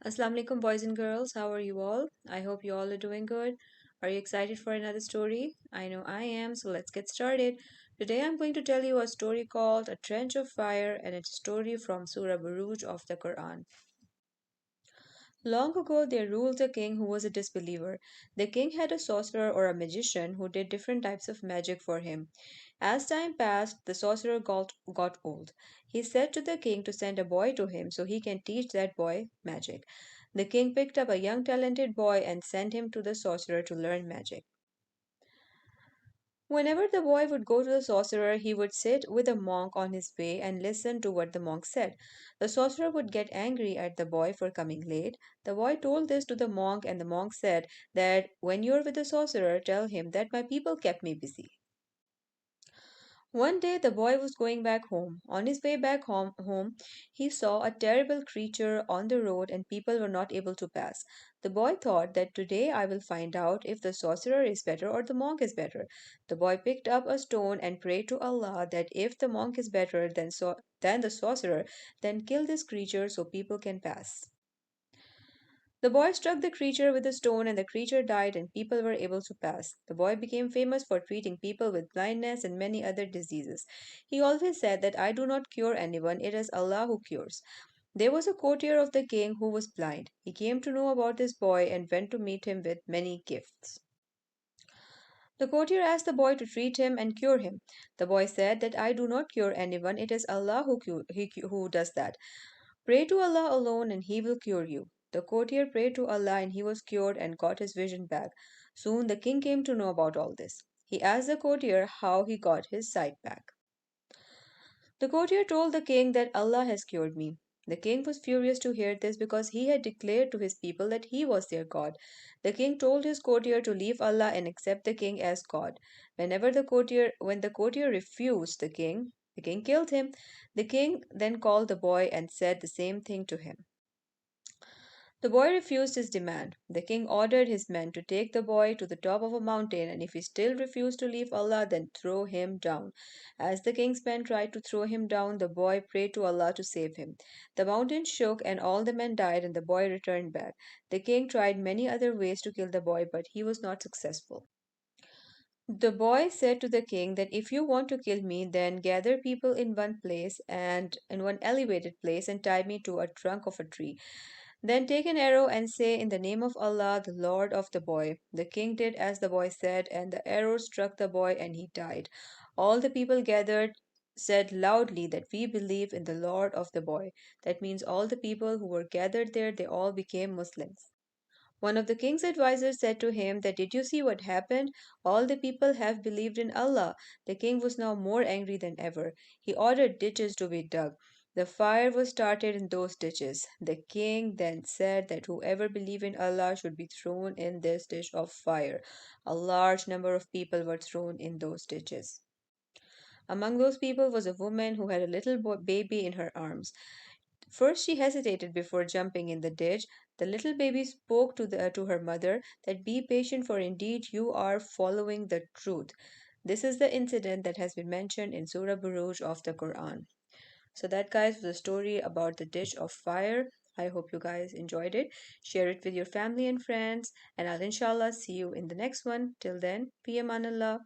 Assalamu alaikum, boys and girls. How are you all? I hope you all are doing good. Are you excited for another story? I know I am, so let's get started. Today I'm going to tell you a story called A Trench of Fire, and it's a story from Surah Buruj of the Quran. Long ago, there ruled a king who was a disbeliever. The king had a sorcerer or a magician who did different types of magic for him. As time passed, the sorcerer got old. He said to the king to send a boy to him so he can teach that boy magic. The king picked up a young talented boy and sent him to the sorcerer to learn magic. Whenever the boy would go to the sorcerer, he would sit with a monk on his way and listen to what the monk said. The sorcerer would get angry at the boy for coming late. The boy told this to the monk, and the monk said that when you're with the sorcerer, tell him that my people kept me busy. One day the boy was going back home. On his way back home, he saw a terrible creature on the road and people were not able to pass. The boy thought that today I will find out if the sorcerer is better or the monk is better. The boy picked up a stone and prayed to Allah that if the monk is better than the sorcerer, then kill this creature so people can pass. The boy struck the creature with a stone, and the creature died, and people were able to pass. The boy became famous for treating people with blindness and many other diseases. He always said that I do not cure anyone, it is Allah who cures. There was a courtier of the king who was blind. He came to know about this boy and went to meet him with many gifts. The courtier asked the boy to treat him and cure him. The boy said that I do not cure anyone, it is Allah who does that. Pray to Allah alone and He will cure you. The courtier prayed to Allah and he was cured and got his vision back. Soon the king came to know about all this. He asked the courtier how he got his sight back. The courtier told the king that Allah has cured me. The king was furious to hear this because he had declared to his people that he was their God. The king told his courtier to leave Allah and accept the king as God. When the courtier refused the king killed him. The king then called the boy and said the same thing to him. The boy refused his demand. The king ordered his men to take the boy to the top of a mountain, and if he still refused to leave Allah, then throw him down. As the king's men tried to throw him down, the boy prayed to Allah to save him. The mountain shook, and all the men died, and the boy returned back. The king tried many other ways to kill the boy, but he was not successful. The boy said to the king that if you want to kill me, then gather people in one place and in one elevated place and tie me to a trunk of a tree. Then take an arrow and say, in the name of Allah, the Lord of the boy. The king did as the boy said, and the arrow struck the boy and he died. All the people gathered said loudly that we believe in the Lord of the boy. That means all the people who were gathered there, they all became Muslims. One of the king's advisers said to him that did you see what happened? All the people have believed in Allah. The king was now more angry than ever. He ordered ditches to be dug. The fire was started in those ditches. The king then said that whoever believed in Allah should be thrown in this ditch of fire. A large number of people were thrown in those ditches. Among those people was a woman who had a little baby in her arms. First she hesitated before jumping in the ditch. The little baby spoke to her mother that be patient for indeed you are following the truth. This is the incident that has been mentioned in Surah Buruj of the Quran. So that guys was a story about the ditch of fire. I hope you guys enjoyed it. Share it with your family and friends and I'll inshallah see you in the next one. Till then, fi amanallah.